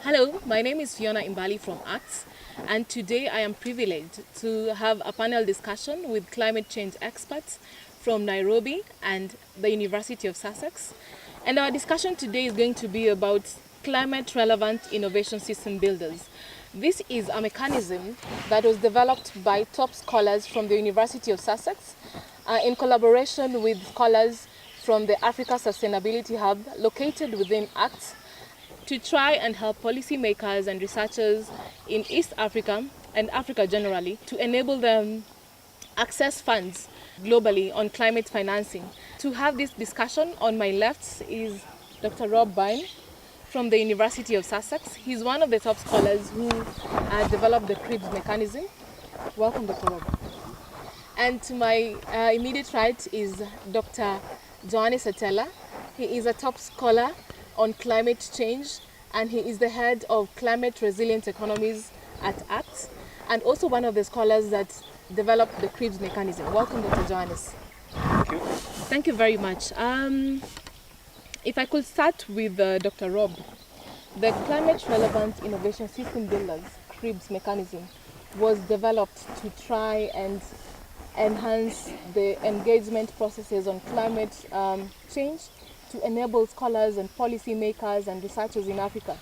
Hello, my name is Fiona Imbali from ACTS, and today I am privileged to have a panel discussion with climate change experts from Nairobi and the University of Sussex. And our discussion today is going to be about climate relevant innovation system builders. This is a mechanism that was developed by top scholars from the University of Sussex in collaboration with scholars from the Africa Sustainability Hub located within ACTS to try and help policymakers and researchers in East Africa and Africa generally to enable them access funds globally on climate financing. To have this discussion, on my left is Dr. Byrne from the University of Sussex. He's one of the top scholars who developed the CRIBS mechanism. Welcome, Dr. Rob. And to my immediate right is Dr. Joanes Atela. He is a top scholar on climate change, and he is the head of climate resilient economies at ACTS, and also one of the scholars that developed the CRIBS mechanism. Welcome, Dr. Joanes. Thank you. Thank you very much. If I could start with Dr. Rob, the Climate Relevant Innovation System Builders CRIBS mechanism was developed to try and enhance the engagement processes on climate change, to enable scholars and policymakers and researchers in Africa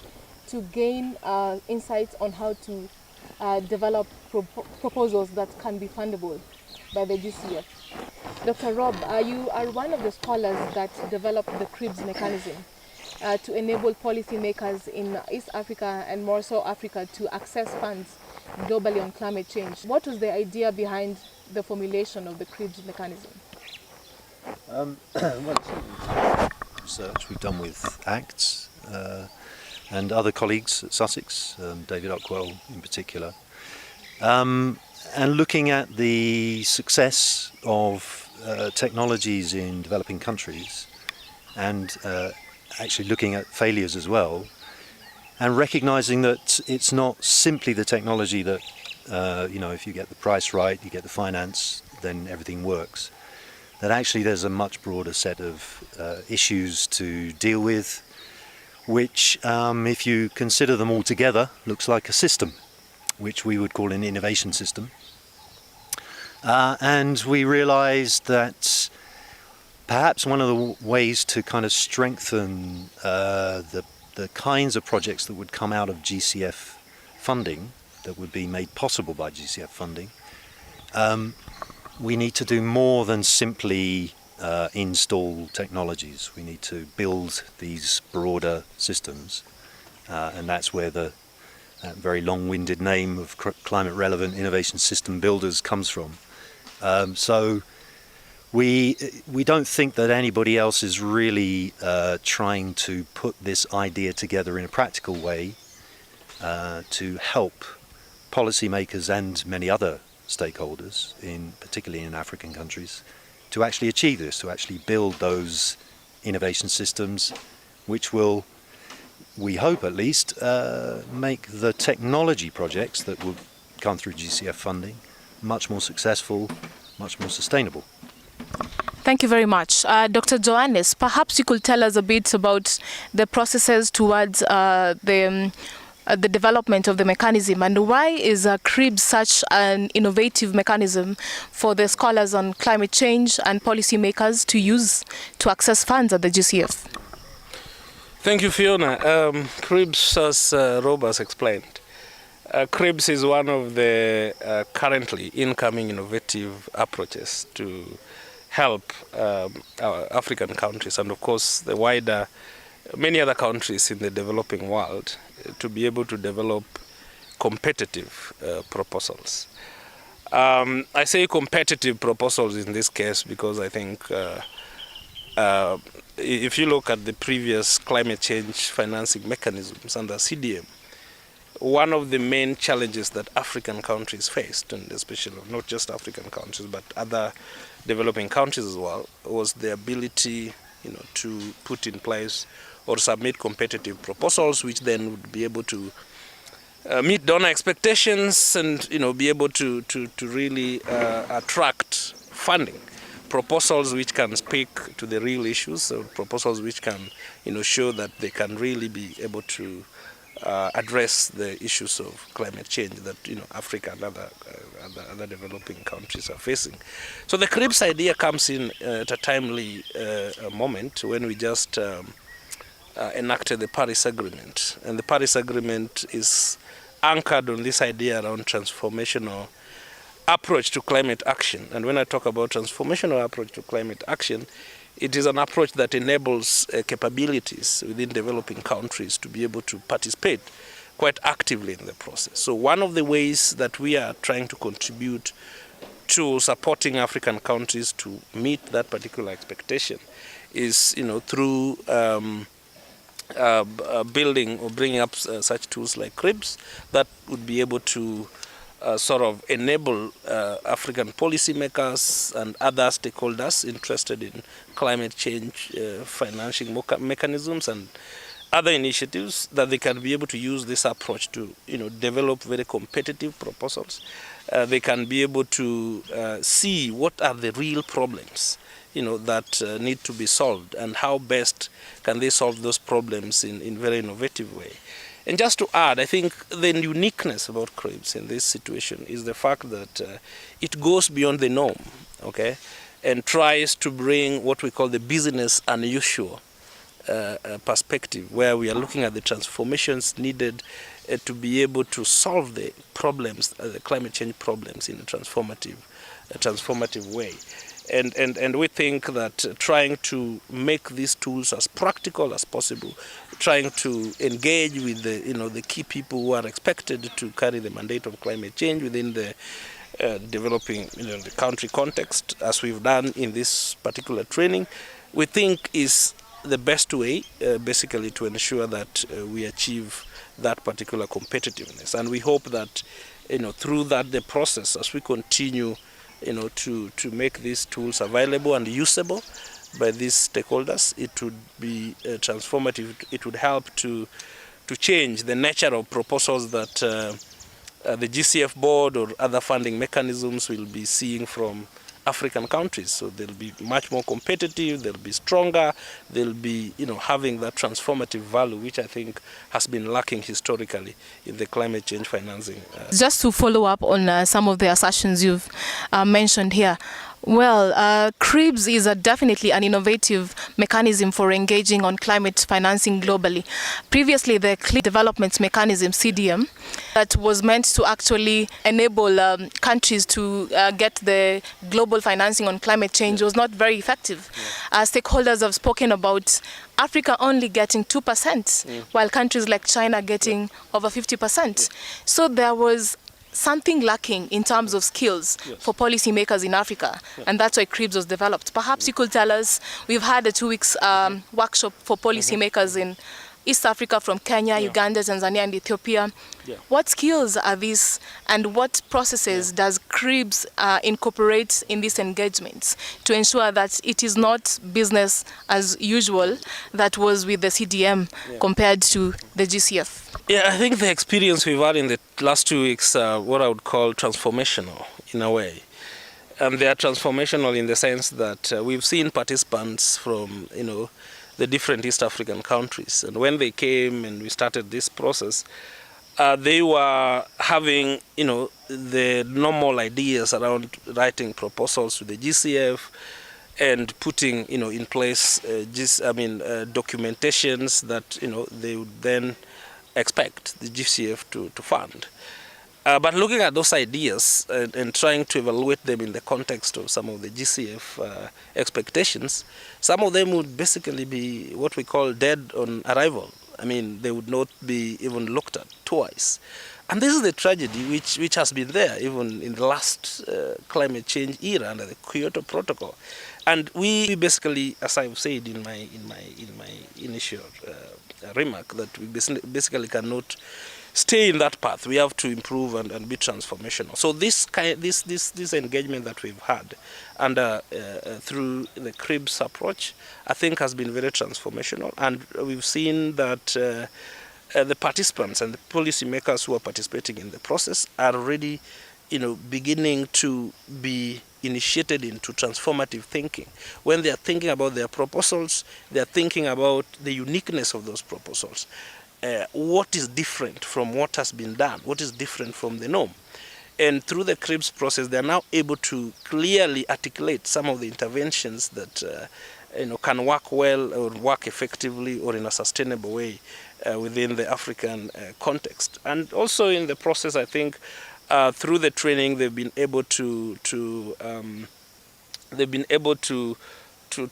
to gain insights on how to develop proposals that can be fundable by the GCF. Dr. Rob, you are one of the scholars that developed the CRIBS mechanism to enable policymakers in East Africa and more so Africa to access funds globally on climate change. What was the idea behind the formulation of the CRIBS mechanism? Well, research we've done with ACTS and other colleagues at Sussex, David Ockwell in particular, and looking at the success of technologies in developing countries, and actually looking at failures as well, and recognizing that it's not simply the technology that if you get the price right, you get the finance, then everything works. That actually there's a much broader set of issues to deal with, which if you consider them all together, looks like a system, which we would call an innovation system. And we realized that perhaps one of the ways to kind of strengthen the kinds of projects that would come out of GCF funding, that would be made possible by GCF funding, we need to do more than simply install technologies. We need to build these broader systems, and that's where the very long-winded name of Climate Relevant Innovation System Builders comes from. So we don't think that anybody else is really trying to put this idea together in a practical way to help policymakers and many other stakeholders, particularly in African countries, to actually achieve this, to actually build those innovation systems which will, we hope at least, make the technology projects that will come through GCF funding much more successful, much more sustainable. Thank you very much. Dr. Joanes, perhaps you could tell us a bit about the processes towards the development of the mechanism, and why is CRIBS such an innovative mechanism for the scholars on climate change and policymakers to use to access funds at the GCF? Thank you, Fiona. CRIBS, as Rob has explained, CRIBS is one of the currently incoming innovative approaches to help our African countries and of course the wider many other countries in the developing world to be able to develop competitive proposals. I say competitive proposals in this case because I think if you look at the previous climate change financing mechanisms under CDM, one of the main challenges that African countries faced, and especially not just African countries but other developing countries as well, was the ability to put in place or submit competitive proposals which then would be able to meet donor expectations and be able to really attract funding. Proposals which can speak to the real issues, or proposals which can show that they can really be able to address the issues of climate change that Africa and other developing countries are facing. So the CRIBS idea comes in at a timely moment when we just enacted the Paris Agreement, and the Paris Agreement is anchored on this idea around transformational approach to climate action. And when I talk about transformational approach to climate action, it is an approach that enables capabilities within developing countries to be able to participate quite actively in the process. So one of the ways that we are trying to contribute to supporting African countries to meet that particular expectation is, through building or bringing up such tools like CRIBS that would be able to sort of enable African policymakers and other stakeholders interested in climate change financing mechanisms and other initiatives, that they can be able to use this approach to develop very competitive proposals. They can be able to see what are the real problems that need to be solved, and how best can they solve those problems in very innovative way. And just to add, I think the uniqueness about CRIBS in this situation is the fact that it goes beyond the norm, okay, and tries to bring what we call the business unusual perspective, where we are looking at the transformations needed to be able to solve the problems, the climate change problems, in a transformative way. And we think that trying to make these tools as practical as possible, trying to engage with the key people who are expected to carry the mandate of climate change within the developing the country context, as we've done in this particular training, we think is the best way basically to ensure that we achieve that particular competitiveness. And we hope that through that the process, as we continue to make these tools available and usable by these stakeholders, it would be transformative. It would help to change the nature of proposals that the GCF board or other funding mechanisms will be seeing from African countries. So they'll be much more competitive, they'll be stronger, they'll be having that transformative value, which I think has been lacking historically in the climate change financing. Just to follow up on some of the assertions you've mentioned here. Well, CRIBS is definitely an innovative mechanism for engaging on climate financing globally. Previously, the Clean Development Mechanism, CDM, that was meant to actually enable countries to get the global financing on climate change was not very effective. Stakeholders have spoken about Africa only getting 2%, while countries like China getting over 50%. So there was something lacking in terms of skills for policymakers in Africa, and that's why CRIBS was developed. Perhaps you could tell us, we've had a 2 weeks workshop for policymakers in East Africa from Kenya, Uganda, Tanzania, and Ethiopia. What skills are these, and what processes does CRIBS incorporate in these engagements to ensure that it is not business as usual that was with the CDM compared to the GCF? Yeah, I think the experience we've had in the last 2 weeks are what I would call transformational in a way. They are transformational in the sense that we've seen participants from, the different East African countries. And when they came and we started this process, they were having, the normal ideas around writing proposals to the GCF and putting, in place, documentations that, they would then expect the GCF to fund. But looking at those ideas and trying to evaluate them in the context of some of the GCF expectations, some of them would basically be what we call dead on arrival. I mean, they would not be even looked at twice. And this is the tragedy which has been there even in the last climate change era under the Kyoto Protocol. And we basically, as I've said in my initial remark, that we basically cannot stay in that path. We have to improve and be transformational. So this engagement that we've had under through the CRIBS approach, I think has been very transformational, and we've seen that the participants and the policymakers who are participating in the process are already, beginning to be initiated into transformative thinking. When they are thinking about their proposals, they are thinking about the uniqueness of those proposals. what is different from what has been done, what is different from the norm. And through the CRIBS process, they are now able to clearly articulate some of the interventions that can work well or work effectively or in a sustainable way within the African context. And also in the process, I think through the training, they've been able to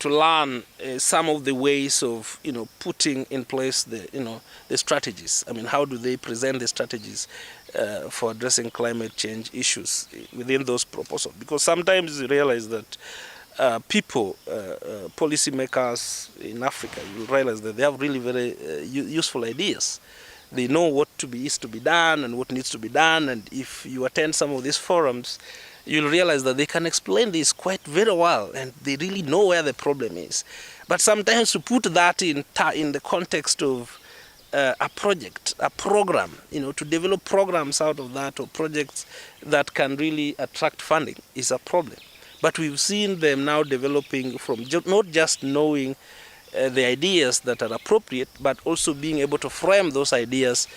learn some of the ways of putting in place the strategies. I mean, how do they present the strategies for addressing climate change issues within those proposals? Because sometimes you realize that people, policymakers in Africa, you realize that they have really very useful ideas. They know what is to be done and what needs to be done, and if you attend some of these forums, you'll realize that they can explain this quite very well, and they really know where the problem is. But sometimes to put that in the context of a project, a program, to develop programs out of that, or projects that can really attract funding, is a problem. But we've seen them now developing from not just knowing the ideas that are appropriate, but also being able to frame those ideas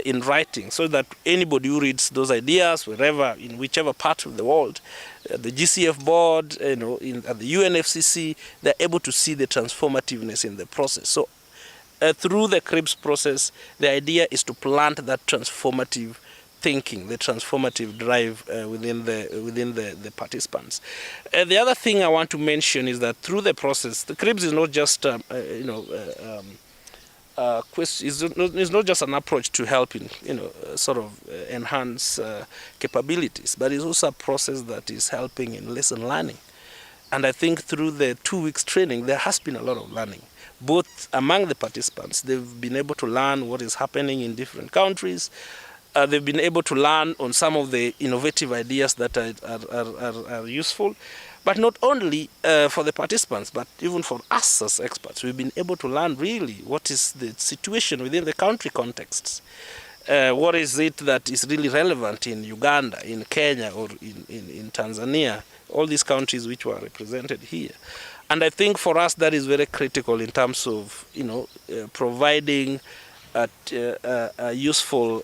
in writing, so that anybody who reads those ideas, wherever, in whichever part of the world, the GCF board, at the UNFCCC, they're able to see the transformativeness in the process. So through the CRIBS process, the idea is to plant that transformative thinking, the transformative drive within the participants. The other thing I want to mention is that through the process, the CRIBS is not just is not just an approach to helping enhance capabilities, but it's also a process that is helping in lesson learning. And I think through the 2 weeks training, there has been a lot of learning, both among the participants. They've been able to learn what is happening in different countries. They've been able to learn on some of the innovative ideas that are useful. But not only for the participants, but even for us as experts, we've been able to learn really what is the situation within the country contexts. What is it that is really relevant in Uganda, in Kenya, or in Tanzania, all these countries which were represented here. And I think for us that is very critical in terms of providing a useful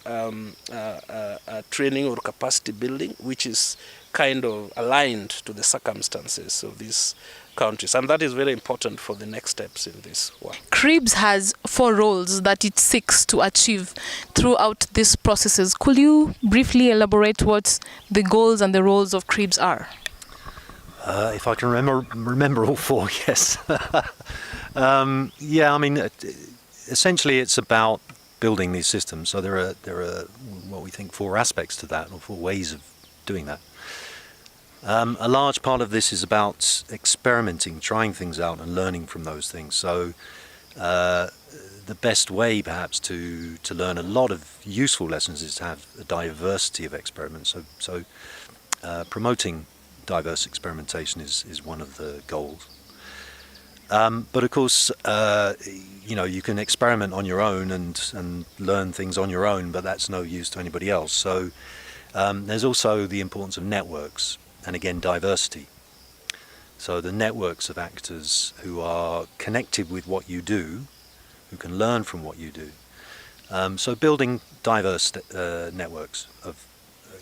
training or capacity building, which is kind of aligned to the circumstances of these countries. And that is very important for the next steps in this work. CRIBS has 4 roles that it seeks to achieve throughout these processes. Could you briefly elaborate what the goals and the roles of CRIBS are? If I can remember all 4, yes. Essentially it's about building these systems. So there are what we think 4 aspects to that, or 4 ways of doing that. A large part of this is about experimenting, trying things out and learning from those things. So the best way perhaps to learn a lot of useful lessons is to have a diversity of experiments. So promoting diverse experimentation is one of the goals. But of course, you can experiment on your own and learn things on your own, but that's no use to anybody else. So there's also the importance of networks, and again, diversity. So the networks of actors who are connected with what you do, who can learn from what you do. So building diverse networks of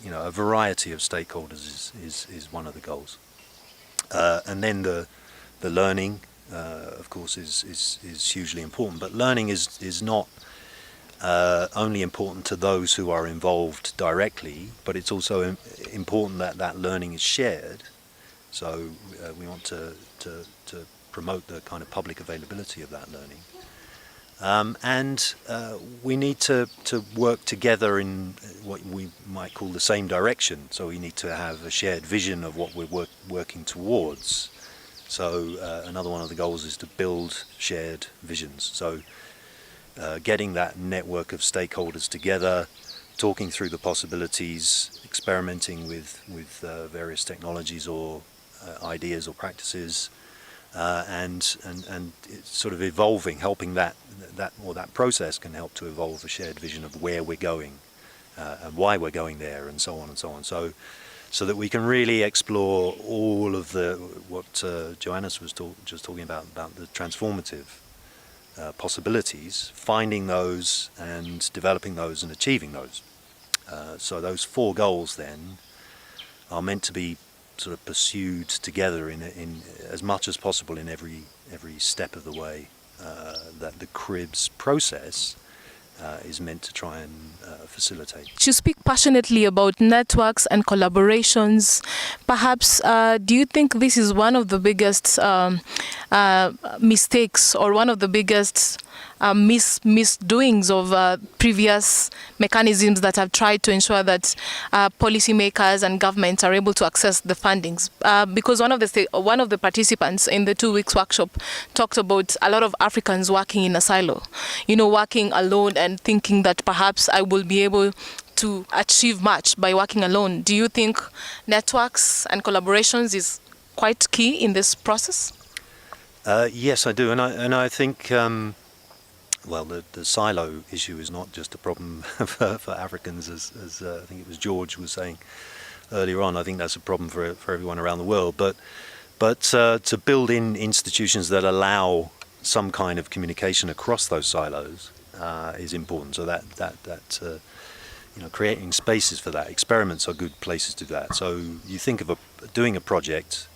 a variety of stakeholders is one of the goals. And then the learning, of course, is hugely important. But learning is not only important to those who are involved directly, but it's also important that learning is shared. So we want to promote the kind of public availability of that learning. And we need to work together in what we might call the same direction. So we need to have a shared vision of what we're working towards. So another one of the goals is to build shared visions. So getting that network of stakeholders together, talking through the possibilities, experimenting with various technologies or ideas or practices, and it's sort of evolving, helping that process can help to evolve a shared vision of where we're going and why we're going there, and so on and so on. So that we can really explore all of what Joanes was just talking about the transformative possibilities, finding those and developing those and achieving those. So those 4 goals then are meant to be sort of pursued together in as much as possible in every step of the way that the CRIBS process is meant to try and facilitate. You speak passionately about networks and collaborations. Perhaps, do you think this is one of the biggest mistakes or one of the biggest misdoings of previous mechanisms that have tried to ensure that policymakers and governments are able to access the fundings? Because one of the participants in the 2 weeks workshop talked about a lot of Africans working in a silo, working alone and thinking that perhaps I will be able to achieve much by working alone. Do you think networks and collaborations is quite key in this process? Yes, I do, and I think the silo issue is not just a problem for Africans, as I think it was George was saying earlier on. I think that's a problem for everyone around the world. But to build in institutions that allow some kind of communication across those silos is important. So that creating spaces for that. Experiments are good places to do that. So you think of doing a project.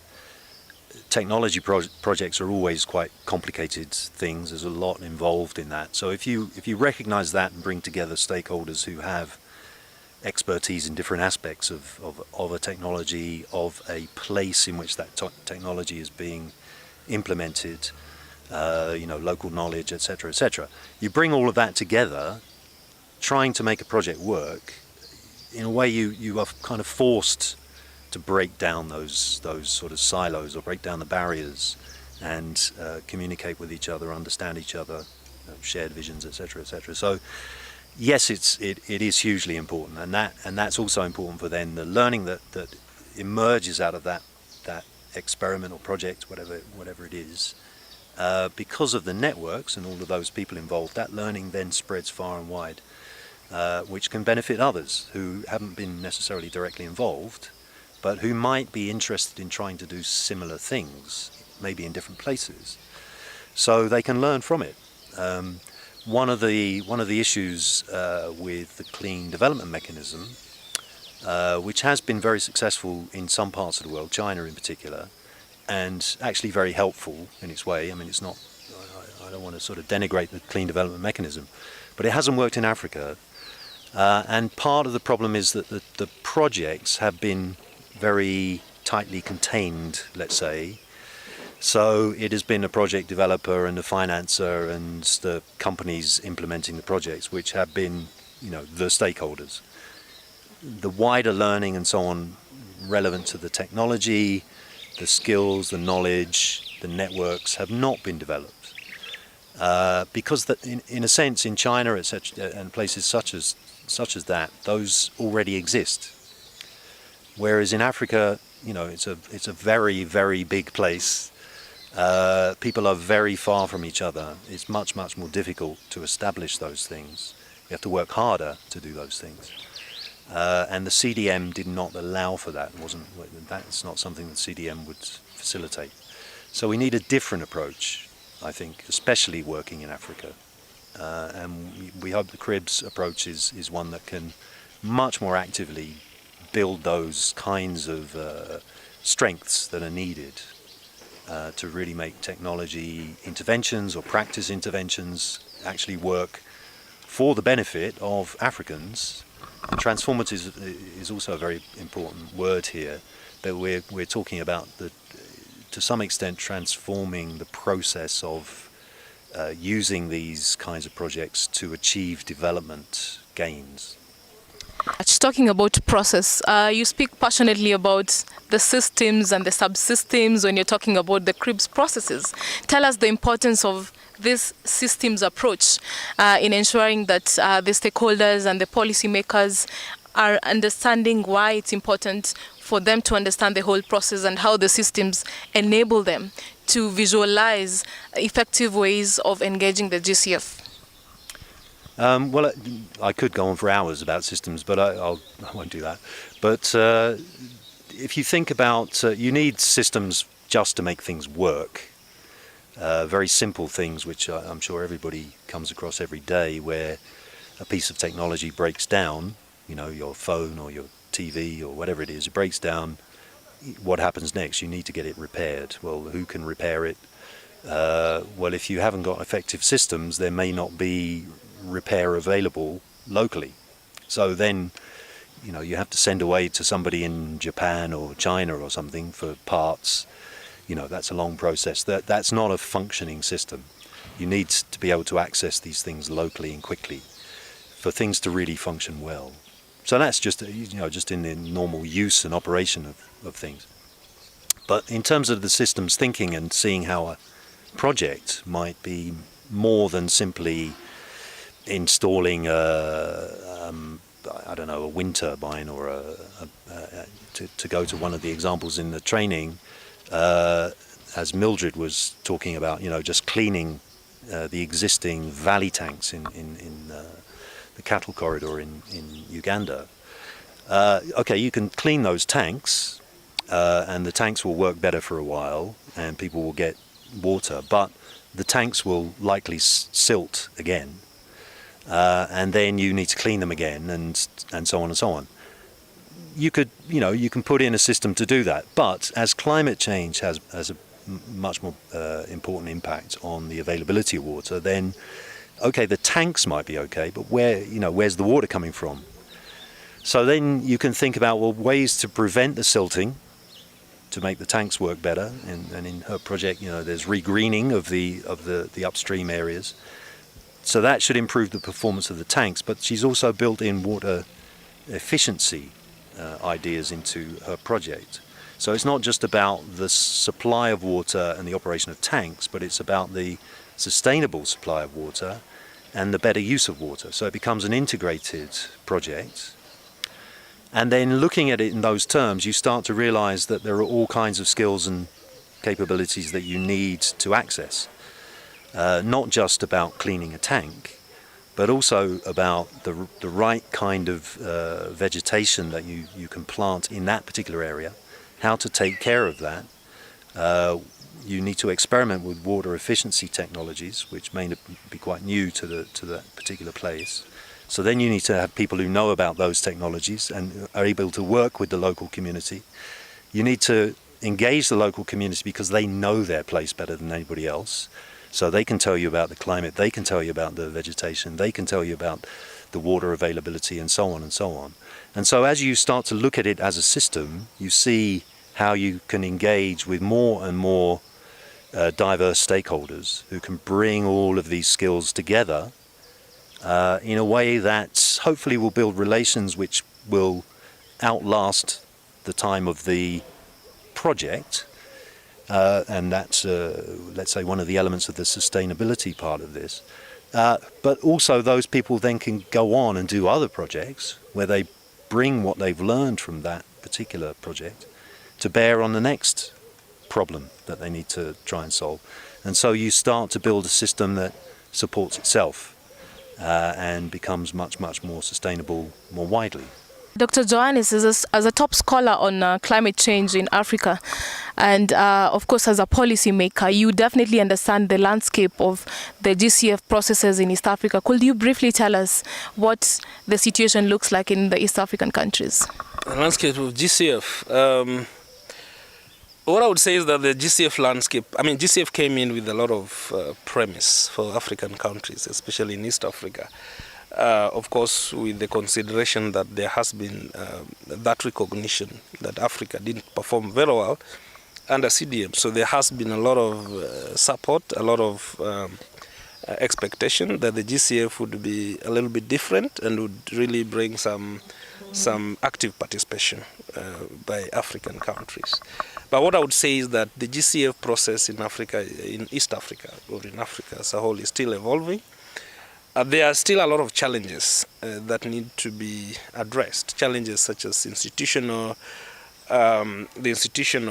Technology projects are always quite complicated things. There's a lot involved in that. So if you recognize that and bring together stakeholders who have expertise in different aspects of a technology, of a place in which that technology is being implemented, local knowledge, etc., etc. You bring all of that together, trying to make a project work. In a way, you are kind of forced to break down those sort of silos or break down the barriers and communicate with each other, understand each other, shared visions, etc., etc. So yes, it is hugely important, and that's also important for then the learning that emerges out of that experiment or project, whatever it is, because of the networks and all of those people involved. That learning then spreads far and wide, which can benefit others who haven't been necessarily directly involved, but who might be interested in trying to do similar things, maybe in different places, so they can learn from it. One of the issues with the clean development mechanism, which has been very successful in some parts of the world, China in particular, and actually very helpful in its way. I mean, it's not. I don't want to sort of denigrate the clean development mechanism, but it hasn't worked in Africa. And part of the problem is that the projects have been very tightly contained, let's say. So it has been a project developer and a financer and the companies implementing the projects which have been, the stakeholders. The wider learning and so on relevant to the technology, the skills, the knowledge, the networks have not been developed. Because that, in a sense, in China and places such as that, those already exist. Whereas in Africa, it's a very, very big place. People are very far from each other. It's much, much more difficult to establish those things. You have to work harder to do those things. And the CDM did not allow for that. That's not something that CDM would facilitate. So we need a different approach, I think, especially working in Africa. And we hope the CRIBS approach is one that can much more actively build those kinds of strengths that are needed to really make technology interventions or practice interventions actually work for the benefit of Africans. And transformative is also a very important word here, that we're talking about to some extent transforming the process of using these kinds of projects to achieve development gains. Talking about process, you speak passionately about the systems and the subsystems when you're talking about the CRIBS processes. Tell us the importance of this systems approach in ensuring that the stakeholders and the policymakers are understanding why it's important for them to understand the whole process and how the systems enable them to visualize effective ways of engaging the GCF. Well, I could go on for hours about systems, but I won't do that. But if you think about, you need systems just to make things work. very simple things which I'm sure everybody comes across every day, where a piece of technology breaks down, you know, your phone or your TV or whatever it is, it breaks down. What happens next? You need to get it repaired. Well, who can repair it? Well, if you haven't got effective systems, there may not be repair available locally. So then, you know, you have to send away to somebody in Japan or China or something for parts. You know, that's a long process. That's not a functioning system. You need to be able to access these things locally and quickly for things to really function well. So that's just, you know, just in the normal use and operation of things. But in terms of the systems thinking and seeing how a project might be more than simply installing I don't know, a wind turbine, or to go to one of the examples in the training, as Mildred was talking about, you know, just cleaning the existing valley tanks in the cattle corridor in Uganda. Okay, you can clean those tanks, and the tanks will work better for a while, and people will get water, but the tanks will likely silt again, and then you need to clean them again, and so on and so on. You could, you know, you can put in a system to do that, but as climate change has a much more important impact on the availability of water, then okay, the tanks might be okay, but where's the water coming from? So then you can think about, well, ways to prevent the silting, to make the tanks work better. And in her project, you know, there's regreening of the upstream areas. So that should improve the performance of the tanks. But she's also built in water efficiency ideas into her project. So it's not just about the supply of water and the operation of tanks, but it's about the sustainable supply of water and the better use of water. So it becomes an integrated project. And then looking at it in those terms, you start to realize that there are all kinds of skills and capabilities that you need to access. Not just about cleaning a tank, but also about the right kind of vegetation that you can plant in that particular area, how to take care of that. You need to experiment with water efficiency technologies, which may be quite new to that particular place. So then you need to have people who know about those technologies and are able to work with the local community. You need to engage the local community because they know their place better than anybody else. So they can tell you about the climate, they can tell you about the vegetation, they can tell you about the water availability, and so on and so on. And so as you start to look at it as a system, you see how you can engage with more and more diverse stakeholders who can bring all of these skills together in a way that hopefully will build relations which will outlast the time of the project. And that's, let's say, one of the elements of the sustainability part of this. But also those people then can go on and do other projects where they bring what they've learned from that particular project to bear on the next problem that they need to try and solve. And so you start to build a system that supports itself and becomes much, much more sustainable more widely. Dr. Joanes, as a top scholar on climate change in Africa, and of course as a policymaker, you definitely understand the landscape of the GCF processes in East Africa. Could you briefly tell us what the situation looks like in the East African countries? The landscape of GCF. What I would say is that the GCF landscape, GCF came in with a lot of premise for African countries, especially in East Africa. Of course, with the consideration that there has been that recognition that Africa didn't perform very well under CDM. So there has been a lot of support, a lot of expectation that the GCF would be a little bit different and would really bring some active participation by African countries. But what I would say is that the GCF process in Africa, in East Africa, or in Africa as a whole, is still evolving. There are still a lot of challenges that need to be addressed. Challenges such as the institutional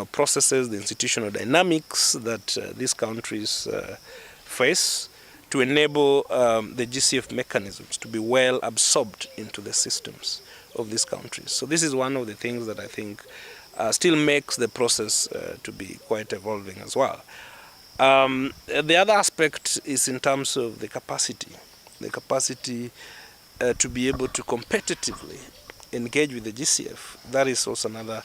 processes, the institutional dynamics that these countries face to enable the GCF mechanisms to be well absorbed into the systems of these countries. So this is one of the things that I think still makes the process to be quite evolving as well. The other aspect is in terms of the capacity to be able to competitively engage with the GCF. That is also another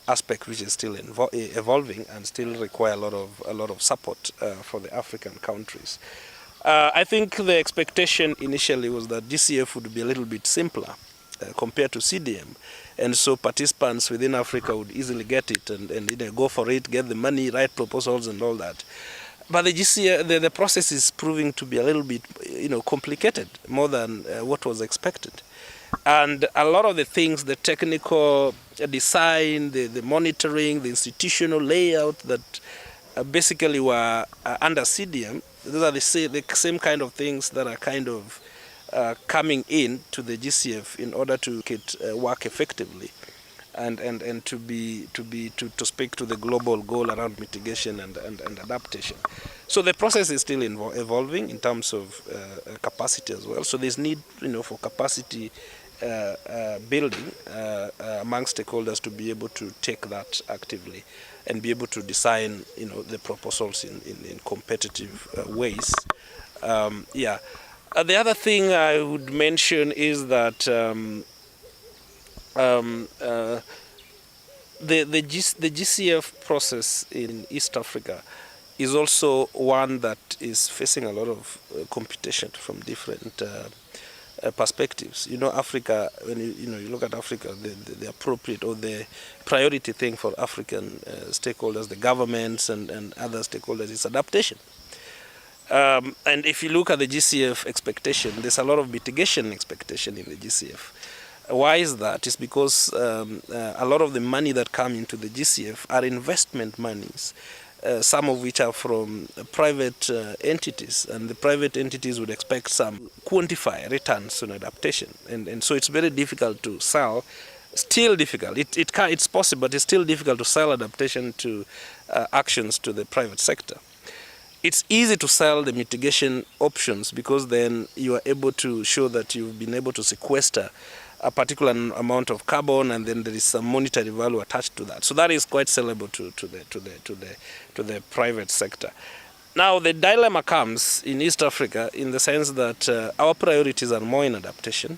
aspect which is still evolving and still require a lot of support for the African countries. I think the expectation initially was that GCF would be a little bit simpler compared to CDM, and so participants within Africa would easily get it and go for it, get the money, write proposals and all that. But the GCF, the process is proving to be a little bit, complicated, more than what was expected. And a lot of the things, the technical design, the monitoring, the institutional layout that basically were under CDM, those are the same kind of things that are kind of coming in to the GCF in order to make it work effectively and to speak to the global goal around mitigation and adaptation. So the process is still evolving in terms of capacity as well. So there's need for capacity building among stakeholders to be able to take that actively and be able to design the proposals in competitive ways. The other thing I would mention is that the GCF process in East Africa is also one that is facing a lot of competition from different perspectives. Africa, when you look at Africa, the appropriate or the priority thing for African stakeholders, the governments and other stakeholders, is adaptation. And if you look at the GCF expectation, there's a lot of mitigation expectation in the GCF. Why is that? It's because a lot of the money that come into the GCF are investment monies, some of which are from private entities, and the private entities would expect some quantify returns on adaptation, and so it's very difficult to sell. Still difficult. It's possible, but it's still difficult to sell adaptation to actions to the private sector. It's easy to sell the mitigation options because then you are able to show that you've been able to sequester a particular amount of carbon, and then there is some monetary value attached to that. So that is quite sellable to the private sector. Now the dilemma comes in East Africa in the sense that our priorities are more in adaptation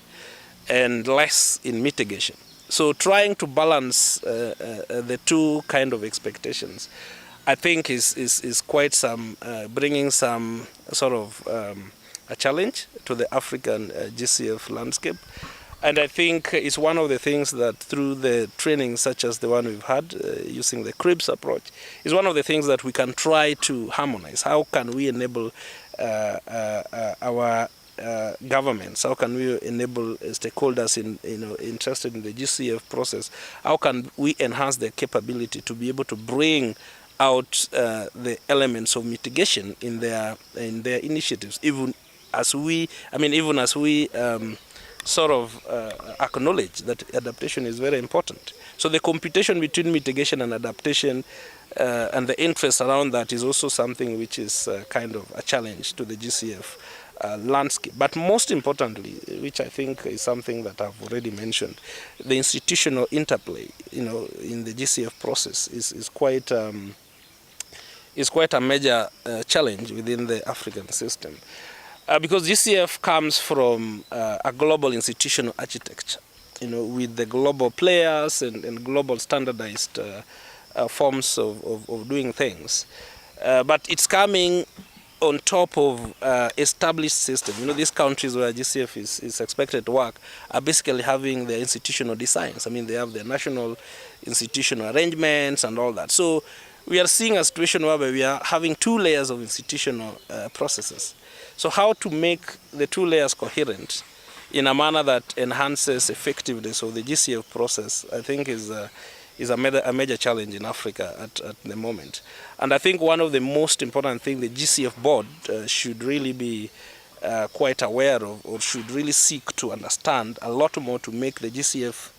and less in mitigation. So trying to balance the two kind of expectations, I think is quite some bringing some sort of a challenge to the African GCF landscape. And I think it's one of the things that through the training such as the one we've had using the CRIBS approach is one of the things that we can try to harmonize. How can we enable our governments? How can we enable stakeholders interested in the GCF process? How can we enhance their capability to be able to bring out the elements of mitigation in their initiatives, even as we sort of acknowledge that adaptation is very important. So the competition between mitigation and adaptation and the interest around that is also something which is kind of a challenge to the GCF landscape. But most importantly, which I think is something that I've already mentioned, the institutional interplay, in the GCF process is quite a major challenge within the African system. Because GCF comes from a global institutional architecture, with the global players and global standardized forms of doing things. But it's coming on top of established system. These countries where GCF is expected to work are basically having their institutional designs. They have their national institutional arrangements and all that. So we are seeing a situation where we are having two layers of institutional processes. So how to make the two layers coherent in a manner that enhances effectiveness of the GCF process, I think is a major challenge in Africa at the moment. And I think one of the most important things the GCF board should really be quite aware of, or should really seek to understand a lot more to make the GCF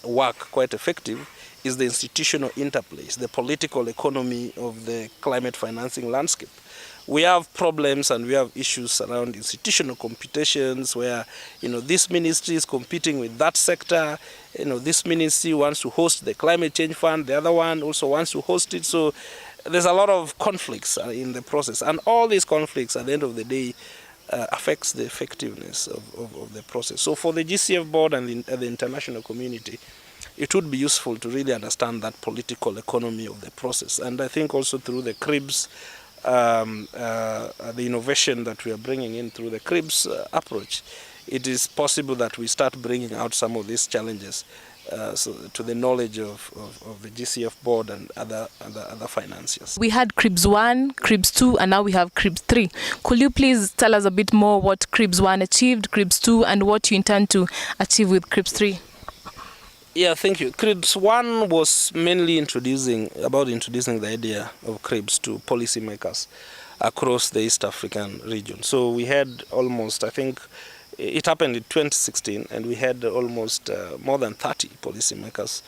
work quite effective, is the institutional interplays, the political economy of the climate financing landscape. We have problems and we have issues around institutional competitions where, this ministry is competing with that sector. This ministry wants to host the climate change fund. The other one also wants to host it. So there's a lot of conflicts in the process, and all these conflicts at the end of the day affects the effectiveness of the process. So for the GCF board and the international community, it would be useful to really understand that political economy of the process. And I think also through the CRIBS, the innovation that we are bringing in through the CRIBS approach, it is possible that we start bringing out some of these challenges so to the knowledge of the GCF board and other financiers. We had CRIBS 1, CRIBS 2, and now we have CRIBS 3. Could you please tell us a bit more what CRIBS 1 achieved, CRIBS 2, and what you intend to achieve with CRIBS 3? Yeah, thank you. CRIBS 1 was mainly introducing the idea of CRIBS to policymakers across the East African region. So we had almost, I think, it happened in 2016, and we had almost more than 30 policymakers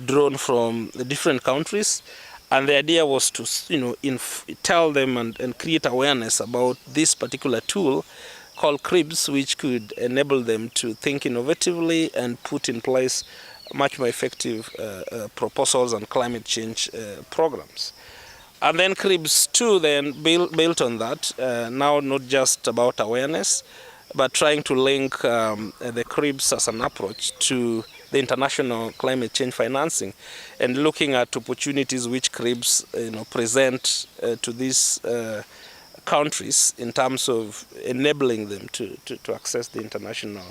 drawn from the different countries, and the idea was to, tell them and create awareness about this particular tool called CRIBS, which could enable them to think innovatively and put in place much more effective proposals and climate change programs. And then CRIBS 2 then built on that, now not just about awareness, but trying to link the CRIBS as an approach to the international climate change financing, and looking at opportunities which CRIBS present to these countries in terms of enabling them to access the international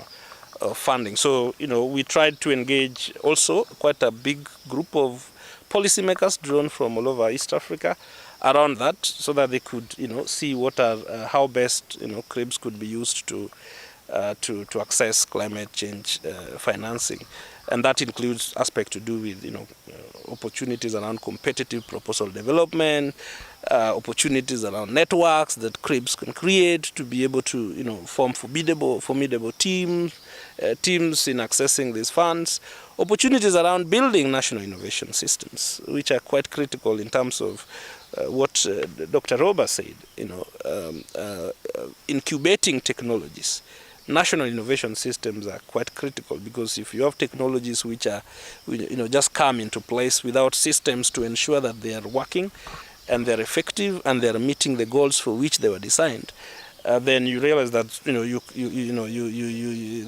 funding. So, we tried to engage also quite a big group of policymakers drawn from all over East Africa around that, so that they could, see what are how best, CRIBS could be used to access climate change financing, and that includes aspects to do with, opportunities around competitive proposal development, opportunities around networks that CRIBS can create to be able to, form formidable teams in accessing these funds, opportunities around building national innovation systems, which are quite critical in terms of what Dr. Roba said, incubating technologies. National innovation systems are quite critical, because if you have technologies which are, just come into place without systems to ensure that they are working and they're effective and they're meeting the goals for which they were designed, then you realize that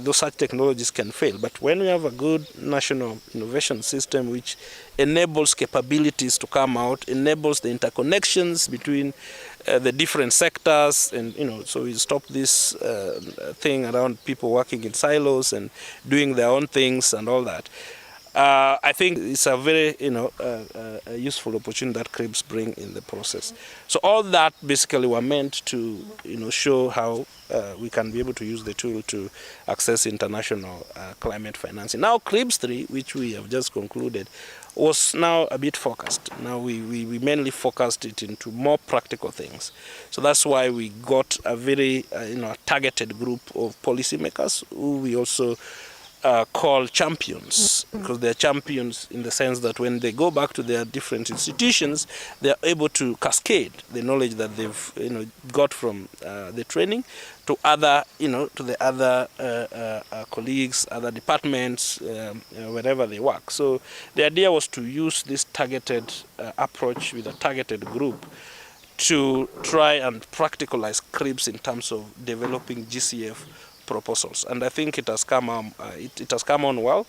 those such technologies can fail. But when we have a good national innovation system which enables capabilities to come out, enables the interconnections between the different sectors, and so we stop this thing around people working in silos and doing their own things and all that. I think it's a very a useful opportunity that CRIBS bring in the process. So all that basically were meant to show how we can be able to use the tool to access international climate financing. Now CRIBS 3, which we have just concluded, was now a bit focused. Now we mainly focused it into more practical things. So that's why we got a very targeted group of policymakers who we also call champions, because they're champions in the sense that when they go back to their different institutions, they're able to cascade the knowledge that they've got from the training to other to the other colleagues, other departments, wherever they work. So the idea was to use this targeted approach with a targeted group to try and practicalize CRIBS in terms of developing GCF proposals, and I think it has come on well,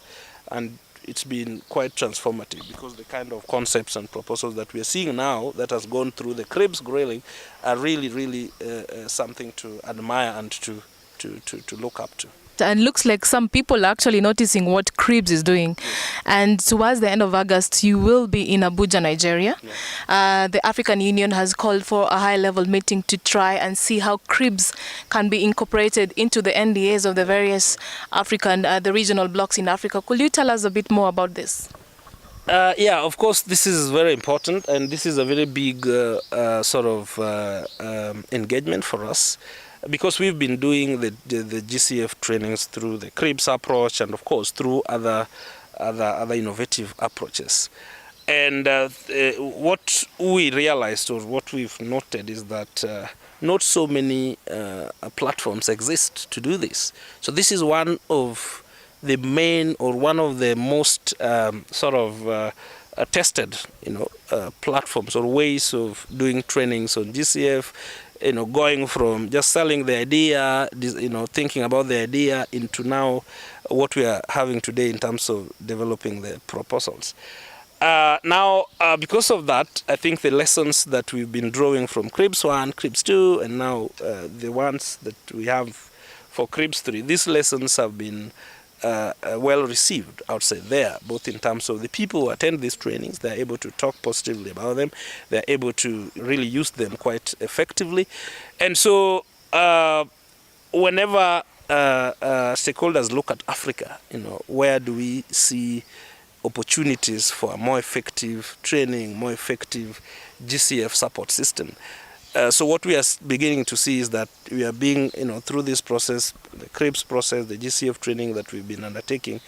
and it's been quite transformative, because the kind of concepts and proposals that we are seeing now that has gone through the CRIBS grilling are really something to admire and to look up to. And looks like some people are actually noticing what CRIBS is doing. And towards the end of August, you will be in Abuja, Nigeria. The African Union has called for a high-level meeting to try and see how CRIBS can be incorporated into the NDAs of the various the regional blocks in Africa. Could you tell us a bit more about this? Yeah, of course, this is very important, and this is a very big engagement for us, because we've been doing the GCF trainings through the CRIBS approach, and of course through other innovative approaches. And what we realized, or what we've noted, is that not so many platforms exist to do this. So this is one of the main, or one of the most tested, platforms or ways of doing trainings on GCF, going from just selling the idea, thinking about the idea into now what we are having today in terms of developing the proposals. Now, because of that, I think the lessons that we've been drawing from CRIBS 1, CRIBS 2, and now the ones that we have for CRIBS 3, these lessons have been well received outside there, both in terms of the people who attend these trainings. They're able to talk positively about them. They're able to really use them quite effectively. And so whenever stakeholders look at Africa, where do we see opportunities for a more effective training, more effective GCF support system? So what we are beginning to see is that we are being, through this process, the CRIBS process, the GCF training that we've been undertaking,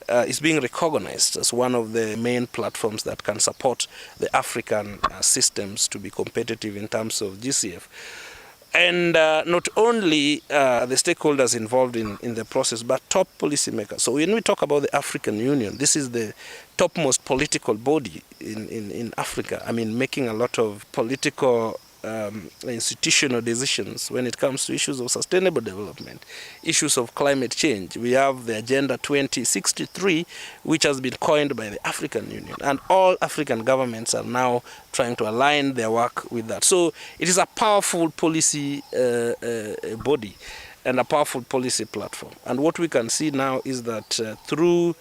is being recognized as one of the main platforms that can support the African systems to be competitive in terms of GCF. And not only the stakeholders involved in the process, but top policymakers. So when we talk about the African Union, this is the topmost political body in Africa. I mean, making a lot of political institutional decisions when it comes to issues of sustainable development, issues of climate change. We have the Agenda 2063, which has been coined by the African Union, and all African governments are now trying to align their work with that. So it is a powerful policy body and a powerful policy platform. And what we can see now is that through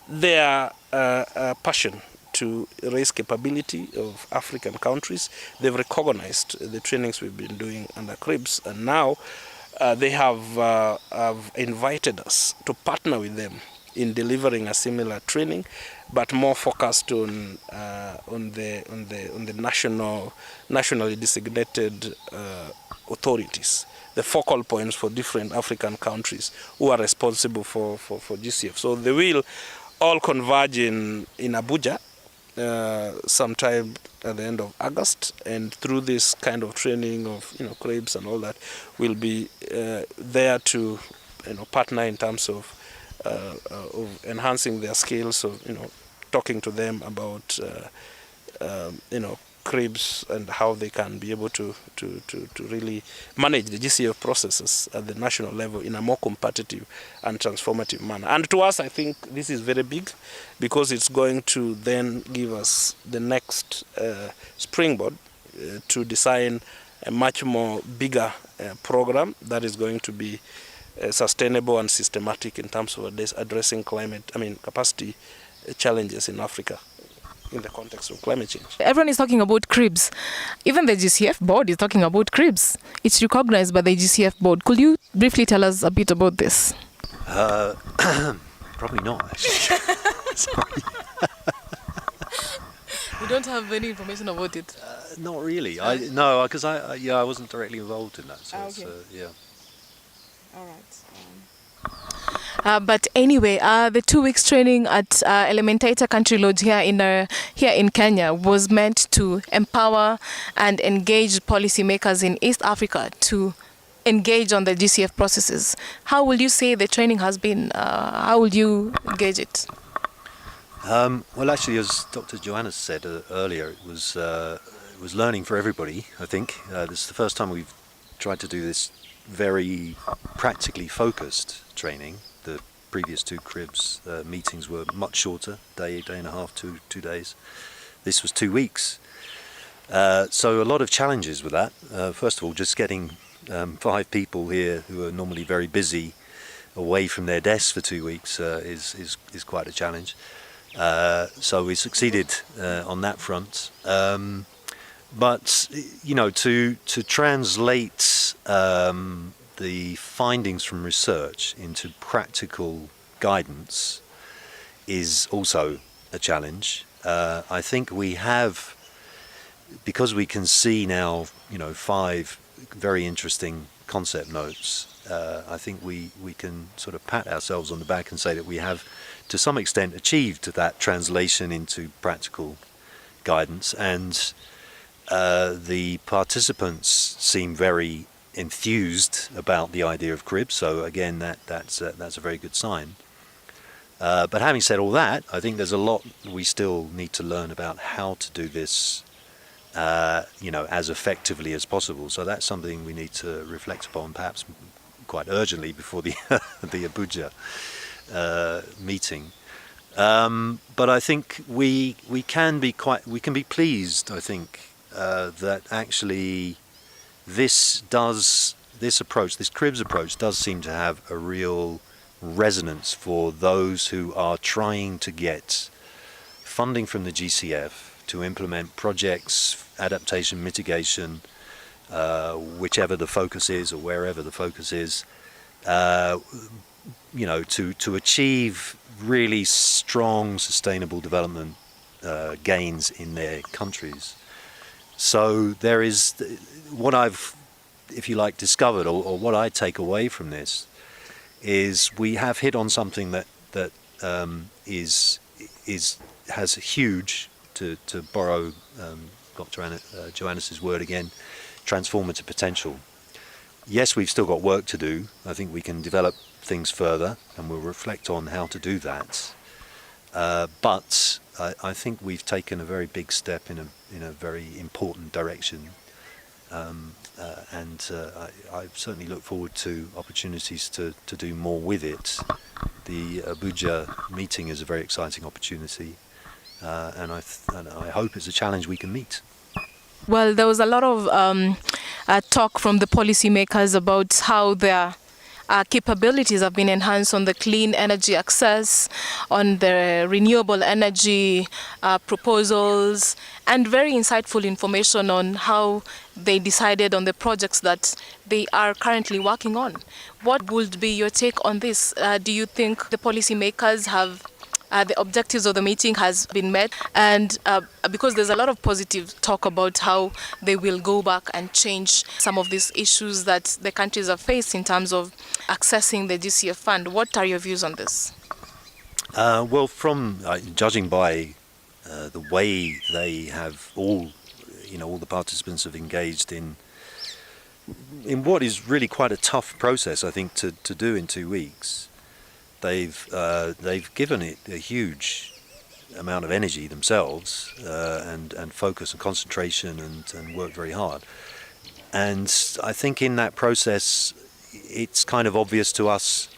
their passion to raise capability of African countries, they've recognized the trainings we've been doing under CRIBS, and now they have invited us to partner with them in delivering a similar training, but more focused on the nationally designated authorities, the focal points for different African countries who are responsible for GCF. So they will all converge in Abuja sometime at the end of August, and through this kind of training of CRIBS and all that, we'll be there to partner in terms of enhancing their skills, of talking to them about CRIBS and how they can be able to really manage the GCF processes at the national level in a more competitive and transformative manner. And to us, I think this is very big, because it's going to then give us the next springboard to design a much more bigger program that is going to be sustainable and systematic in terms of addressing capacity challenges in Africa in the context of climate change. Everyone is talking about CRIBS. Even the GCF board is talking about CRIBS. It's recognized by the GCF board. Could you briefly tell us a bit about this? Probably not, actually. Sorry. We don't have any information about it. Not really. No, because I wasn't directly involved in that. So okay. Yeah. All right. But anyway, the 2 weeks training at Elementaita Country Lodge here in Kenya was meant to empower and engage policymakers in East Africa to engage on the GCF processes. How will you say the training has been? How will you gauge it? Well, actually, as Dr. Joanes said earlier, it was learning for everybody. I think this is the first time we've tried to do this very practically focused training. The previous 2 CRIBS meetings were much shorter, day and a half, 2 days. This was 2 weeks. So a lot of challenges with that. First of all, just getting 5 people here who are normally very busy away from their desks for 2 weeks is quite a challenge. So we succeeded on that front. But to translate the findings from research into practical guidance is also a challenge. I think we have, because we can see now, 5 very interesting concept notes, I think we can sort of pat ourselves on the back and say that we have, to some extent, achieved that translation into practical guidance, and the participants seem very enthused about the idea of CRIBS. So again, that's a very good sign. But having said all that, I think there's a lot we still need to learn about how to do this, as effectively as possible. So that's something we need to reflect upon, perhaps quite urgently before the the Abuja meeting. But I think we can be pleased. I think that actually this approach, this CRIBS approach, does seem to have a real resonance for those who are trying to get funding from the GCF to implement projects, adaptation, mitigation, whichever the focus is or wherever the focus is, to achieve really strong sustainable development gains in their countries. So there is what I've, if you like, discovered, or what I take away from this, is we have hit on something that has a huge, to borrow Dr. Joanes' word again, transformative potential. Yes, we've still got work to do. I think we can develop things further, and we'll reflect on how to do that. But I think we've taken a very big step in a very important direction. I certainly look forward to opportunities to do more with it. The Abuja meeting is a very exciting opportunity, and I hope it's a challenge we can meet. Well, there was a lot of talk from the policymakers about how their capabilities have been enhanced on the clean energy access, on the renewable energy proposals, and very insightful information on how they decided on the projects that they are currently working on. What would be your take on this? Do you think the policymakers have the objectives of the meeting has been met, and because there's a lot of positive talk about how they will go back and change some of these issues that the countries have faced in terms of accessing the GCF fund. What are your views on this? Well, from judging by the way they have all the participants have engaged in what is really quite a tough process, I think, to do in 2 weeks. They've given it a huge amount of energy themselves, and focus and concentration, and work very hard. And I think in that process, it's kind of obvious to us,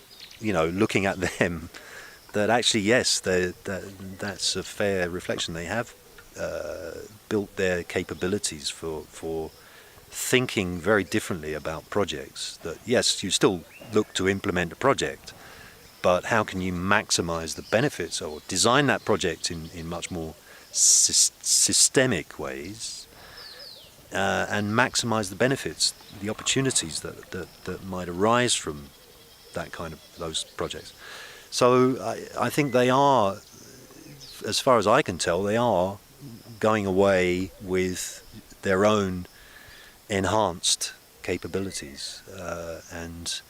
looking at them, that actually, yes, that's a fair reflection. They have built their capabilities for thinking very differently about projects. That yes, you still look to implement a project, but how can you maximize the benefits or design that project in much more systemic ways, and maximize the benefits, the opportunities that might arise from those projects. So I think they are, as far as I can tell, they are going away with their own enhanced capabilities, and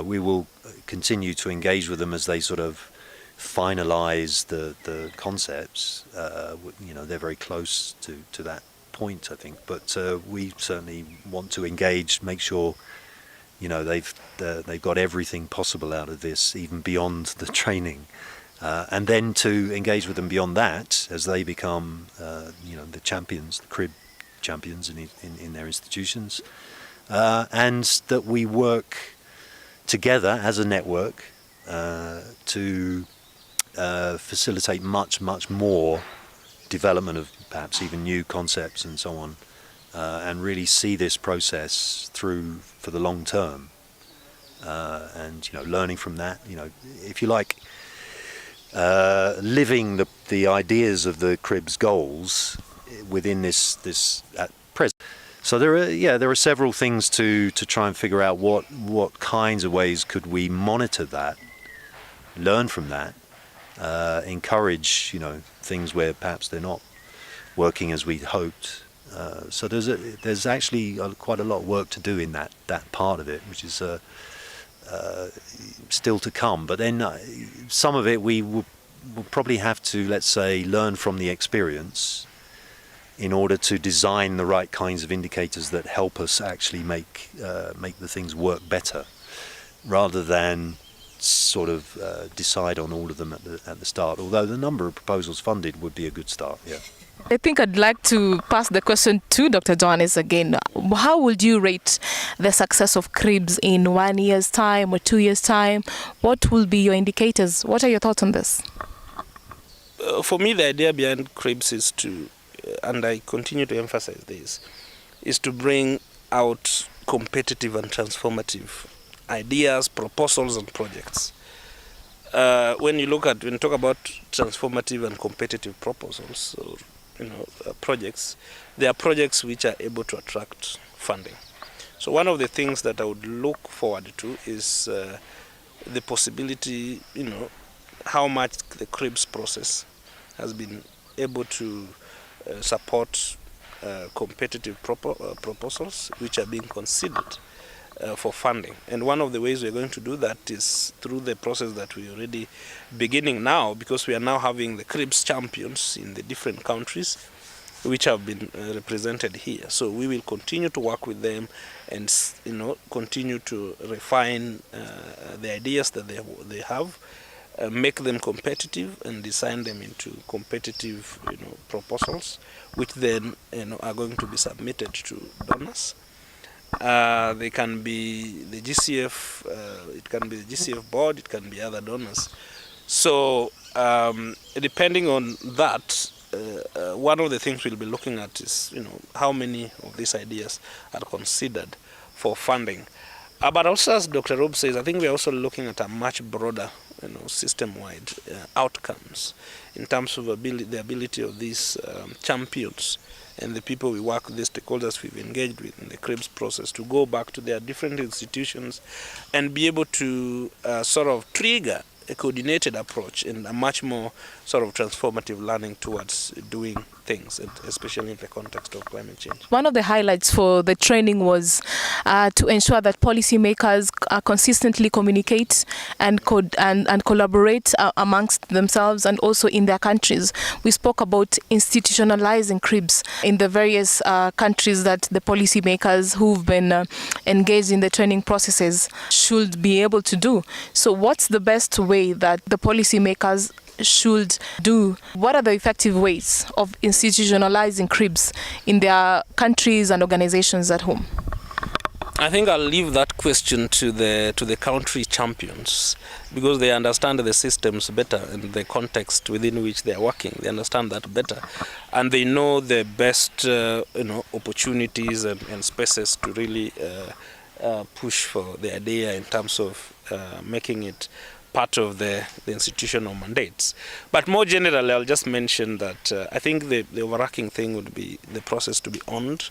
we will continue to engage with them as they sort of finalize the concepts. They're very close to that point, I think, but we certainly want to engage, make sure they've got everything possible out of this, even beyond the training, and then to engage with them beyond that as they become the champions, the CRIB champions in their institutions, and that we work together as a network to facilitate much more development of perhaps even new concepts and so on, and really see this process through for the long term, and learning from that, if you like, living the ideas of the CRIBS goals within this at present. So there are several things to try and figure out what kinds of ways could we monitor that, learn from that, encourage things where perhaps they're not working as we'd hoped. So there's actually quite a lot of work to do in that part of it, which is still to come. But then some of it we will probably have to, let's say, learn from the experience in order to design the right kinds of indicators that help us actually make the things work better, rather than sort of decide on all of them at the start, although the number of proposals funded would be a good start, yeah. I think I'd like to pass the question to Dr. Joanes again. How would you rate the success of CRIBS in 1 year's time or 2 years' time? What will be your indicators? What are your thoughts on this? For me, the idea behind CRIBS is to, and I continue to emphasize this, is to bring out competitive and transformative ideas, proposals, and projects. When you talk about transformative and competitive proposals, or projects, they are projects which are able to attract funding. So one of the things that I would look forward to is the possibility, how much the CRIBS process has been able to support competitive proposals which are being considered for funding. And one of the ways we're going to do that is through the process that we're already beginning now, because we are now having the CRIBS champions in the different countries which have been represented here. So we will continue to work with them and continue to refine the ideas that they have, make them competitive and design them into competitive proposals, which then are going to be submitted to donors. They can be the GCF, it can be the GCF board, it can be other donors. So depending on that, one of the things we'll be looking at is how many of these ideas are considered for funding. But also, as Dr. Rob says, I think we're also looking at a much broader system-wide outcomes in terms of the ability of these champions and the people we work with, the stakeholders we've engaged with in the CRIBS process, to go back to their different institutions and be able to sort of trigger a coordinated approach and a much more sort of transformative learning towards doing things, especially in the context of climate change. One of the highlights for the training was to ensure that policymakers consistently communicate and collaborate amongst themselves and also in their countries. We spoke about institutionalizing CRIBS in the various countries that the policymakers who've been engaged in the training processes should be able to do. So what's the best way that the policymakers should do? What are the effective ways of institutionalizing CRIBS in their countries and organizations at home? I think I'll leave that question to the country champions, because they understand the systems better and the context within which they are working. They understand that better, and they know the best opportunities and spaces to really push for the idea in terms of making it part of the institutional mandates. But more generally, I'll just mention that I think the overarching thing would be the process to be owned,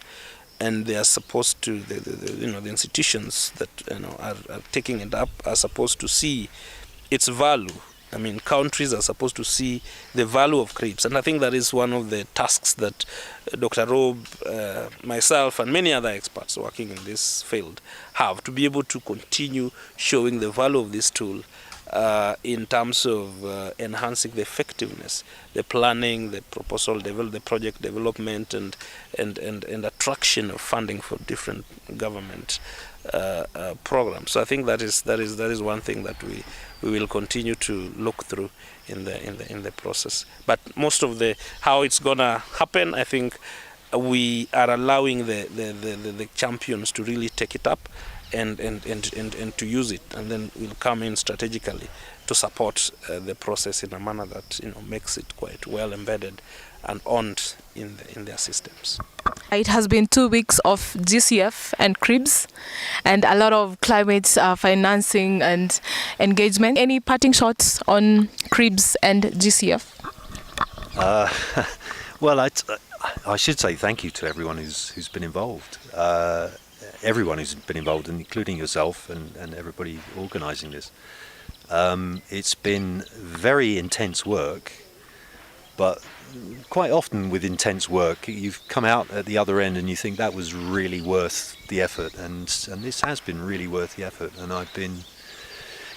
and they are supposed to, the institutions that are taking it up are supposed to see its value. I mean, countries are supposed to see the value of CRIBS, and I think that is one of the tasks that Dr. Rob, myself, and many other experts working in this field have, to be able to continue showing the value of this tool in terms of enhancing the effectiveness, the planning, the proposal, the project development, and attraction of funding for different government programs. So I think that is one thing that we will continue to look through in the process. But most of how it's gonna happen, I think we are allowing the champions to really take it up and to use it, and then we'll come in strategically to support the process in a manner that makes it quite well embedded and owned in their systems. It has been 2 weeks of GCF and CRIBS and a lot of climate financing and engagement. Any parting shots on CRIBS and GCF? Well, I should say thank you to everyone who's been involved. Everyone who's been involved, including yourself and everybody organising this. It's been very intense work, but quite often with intense work, you've come out at the other end and you think that was really worth the effort, and this has been really worth the effort. And I've been,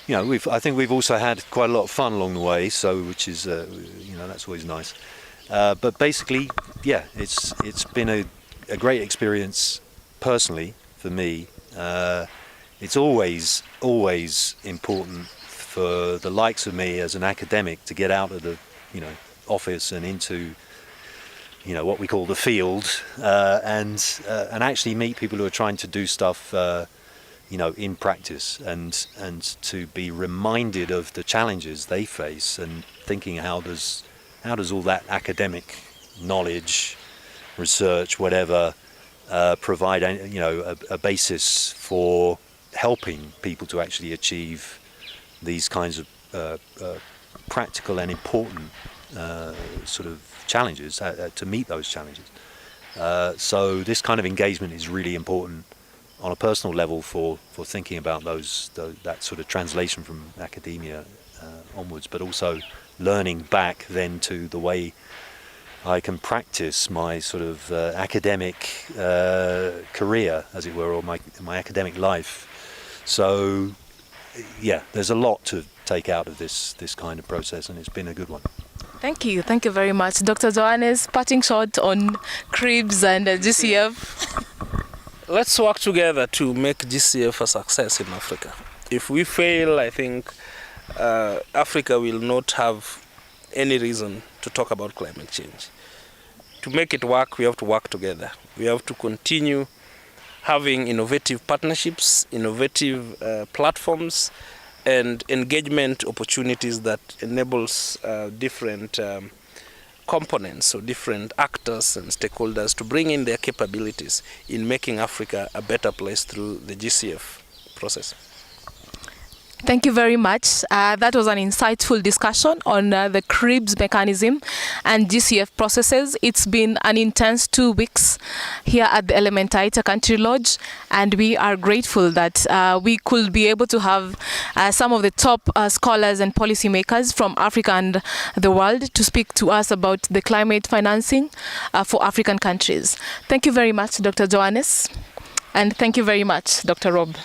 I think we've also had quite a lot of fun along the way, so which is, that's always nice. But basically, yeah, it's been a great experience personally for me. It's always important for the likes of me as an academic to get out of the office and into what we call the field, and actually meet people who are trying to do stuff in practice, and to be reminded of the challenges they face, and thinking how does all that academic knowledge, research, whatever, provide a basis for helping people to actually achieve these kinds of practical and important sort of challenges, to meet those challenges. So this kind of engagement is really important on a personal level for thinking about that sort of translation from academia onwards, but also learning back then to the way I can practice my sort of academic career, as it were, or my academic life. So yeah, there's a lot to take out of this kind of process, and it's been a good one. Thank you very much. Dr. Joanes, parting shot on CRIBS and GCF. Let's work together to make GCF a success in Africa. If we fail, I think Africa will not have any reason to talk about climate change. To make it work, we have to work together. We have to continue having innovative partnerships, innovative platforms, and engagement opportunities that enables different components, or different actors and stakeholders to bring in their capabilities in making Africa a better place through the GCF process. Thank you very much. That was an insightful discussion on the CRIBS mechanism and GCF processes. It's been an intense 2 weeks here at the Elementaita Country Lodge, and we are grateful that we could be able to have some of the top scholars and policymakers from Africa and the world to speak to us about the climate financing for African countries. Thank you very much, Dr. Joanes, and thank you very much, Dr. Rob.